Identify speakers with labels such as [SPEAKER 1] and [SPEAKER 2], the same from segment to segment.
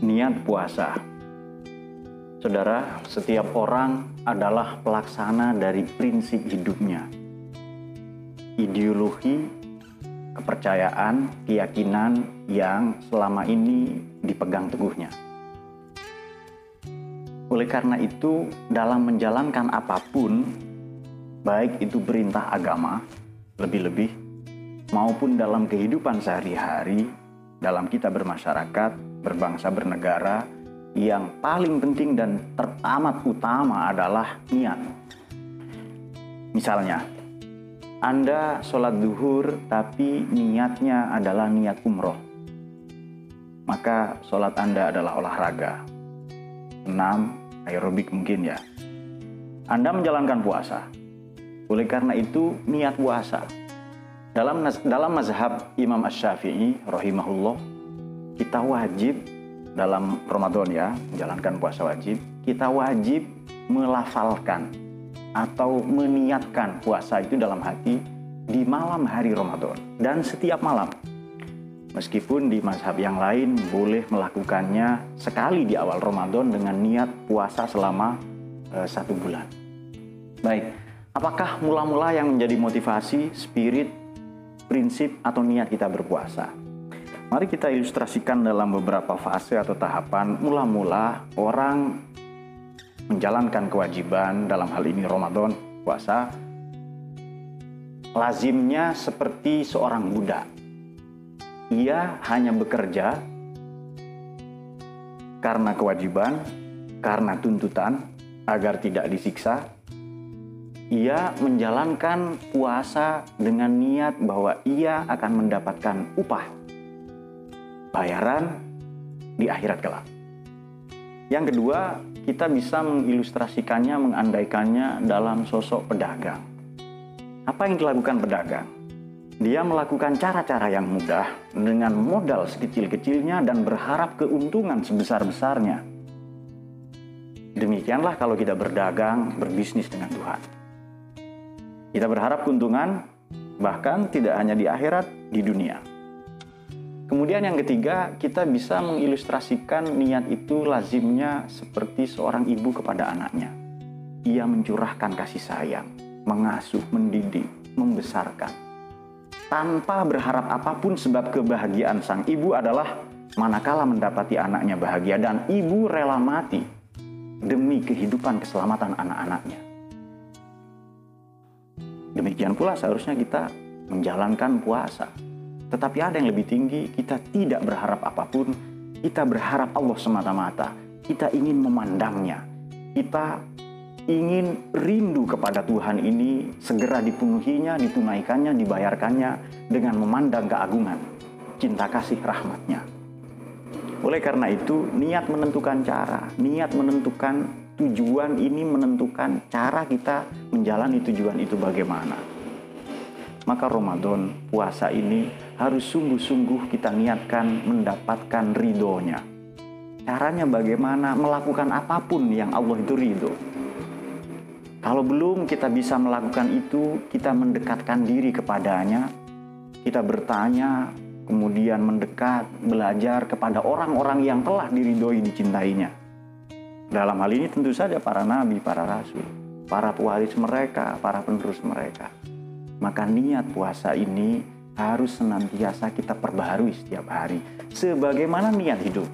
[SPEAKER 1] Niat puasa. Saudara, setiap orang adalah pelaksana dari prinsip hidupnya. Ideologi, kepercayaan, keyakinan yang selama ini dipegang teguhnya. Oleh karena itu, dalam menjalankan apapun, baik itu perintah agama, lebih-lebih, maupun dalam kehidupan sehari-hari, dalam kita bermasyarakat, berbangsa, bernegara, yang paling penting dan teramat utama adalah niat. Misalnya, Anda sholat zuhur tapi niatnya adalah niat umroh, maka sholat Anda adalah olahraga, senam, aerobik mungkin ya. Anda menjalankan puasa. Oleh karena itu, niat puasa. Dalam mazhab Imam Asy-Syafi'i rahimahullah, kita wajib dalam Ramadan ya, menjalankan puasa wajib, kita wajib melafalkan atau meniatkan puasa itu dalam hati di malam hari Ramadan dan setiap malam. Meskipun di mazhab yang lain boleh melakukannya sekali di awal Ramadan dengan niat puasa selama 1 bulan. Baik, apakah mula-mula yang menjadi motivasi, spirit, prinsip atau niat kita berpuasa? Mari kita ilustrasikan dalam beberapa fase atau tahapan. Mula-mula orang menjalankan kewajiban, dalam hal ini Ramadan, puasa, lazimnya seperti seorang budak. Ia hanya bekerja karena kewajiban, karena tuntutan, agar tidak disiksa. Ia menjalankan puasa dengan niat bahwa ia akan mendapatkan upah, bayaran di akhirat kelak. Yang kedua, kita bisa mengilustrasikannya, mengandaikannya dalam sosok pedagang. Apa yang dilakukan pedagang? Dia melakukan cara-cara yang mudah dengan modal sekecil-kecilnya dan berharap keuntungan sebesar-besarnya. Demikianlah kalau kita berdagang, berbisnis dengan Tuhan. Kita berharap keuntungan, bahkan tidak hanya di akhirat, di dunia. Kemudian yang ketiga, kita bisa mengilustrasikan niat itu lazimnya seperti seorang ibu kepada anaknya. Ia mencurahkan kasih sayang, mengasuh, mendidik, membesarkan, tanpa berharap apapun, sebab kebahagiaan sang ibu adalah manakala mendapati anaknya bahagia, dan ibu rela mati demi kehidupan keselamatan anak-anaknya. Demikian pula seharusnya kita menjalankan puasa. Tetapi ada yang lebih tinggi, kita tidak berharap apapun, kita berharap Allah semata-mata. Kita ingin memandangnya, kita ingin rindu kepada Tuhan ini, segera dipenuhinya, ditunaikannya, dibayarkannya dengan memandang keagungan, cinta kasih rahmatnya. Oleh karena itu, niat menentukan cara, niat menentukan tujuan, ini menentukan cara kita menjalani tujuan itu bagaimana. Maka Ramadan, puasa ini harus sungguh-sungguh kita niatkan mendapatkan ridhonya. Caranya bagaimana? Melakukan apapun yang Allah itu ridho. Kalau belum kita bisa melakukan itu, kita mendekatkan diri kepadanya, kita bertanya, kemudian mendekat, belajar kepada orang-orang yang telah diridhoi, dicintainya. Dalam hal ini tentu saja para nabi, para rasul, para pewaris mereka, para penerus mereka. Maka niat puasa ini harus senantiasa kita perbaharui setiap hari, sebagaimana niat hidup.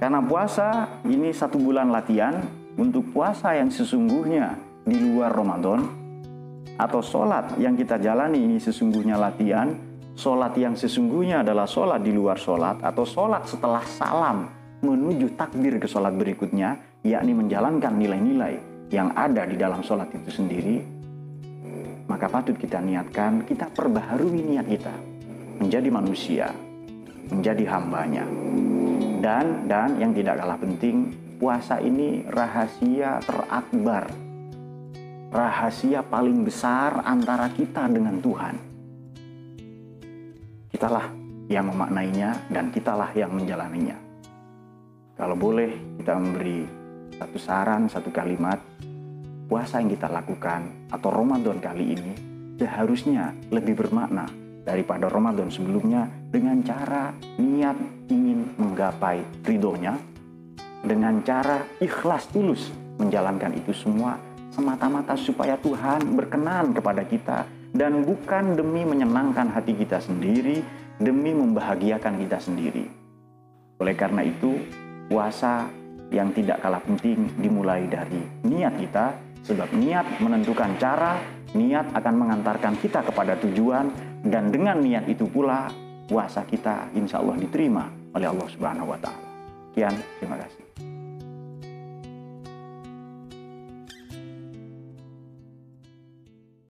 [SPEAKER 1] Karena puasa ini 1 bulan latihan untuk puasa yang sesungguhnya di luar Ramadan, atau sholat yang kita jalani ini sesungguhnya latihan. Sholat yang sesungguhnya adalah sholat di luar sholat, atau sholat setelah salam menuju takbir ke sholat berikutnya, yakni menjalankan nilai-nilai yang ada di dalam sholat itu sendiri. Maka patut kita niatkan, kita perbaharui niat kita menjadi manusia, menjadi hambanya. Dan yang tidak kalah penting, puasa ini rahasia terakbar, rahasia paling besar antara kita dengan Tuhan. Kitalah yang memaknainya dan kitalah yang menjalaninya. Kalau boleh kita memberi satu saran, satu kalimat, puasa yang kita lakukan atau Ramadan kali ini seharusnya lebih bermakna daripada Ramadan sebelumnya dengan cara niat ingin menggapai ridhonya, dengan cara ikhlas tulus menjalankan itu semua semata-mata supaya Tuhan berkenan kepada kita dan bukan demi menyenangkan hati kita sendiri, demi membahagiakan kita sendiri. Oleh karena itu, puasa yang tidak kalah penting dimulai dari niat kita, sebab niat menentukan cara, niat akan mengantarkan kita kepada tujuan, dan dengan niat itu pula puasa kita insya Allah diterima oleh Allah Subhanahu wa Ta'ala. Sekian, terima kasih.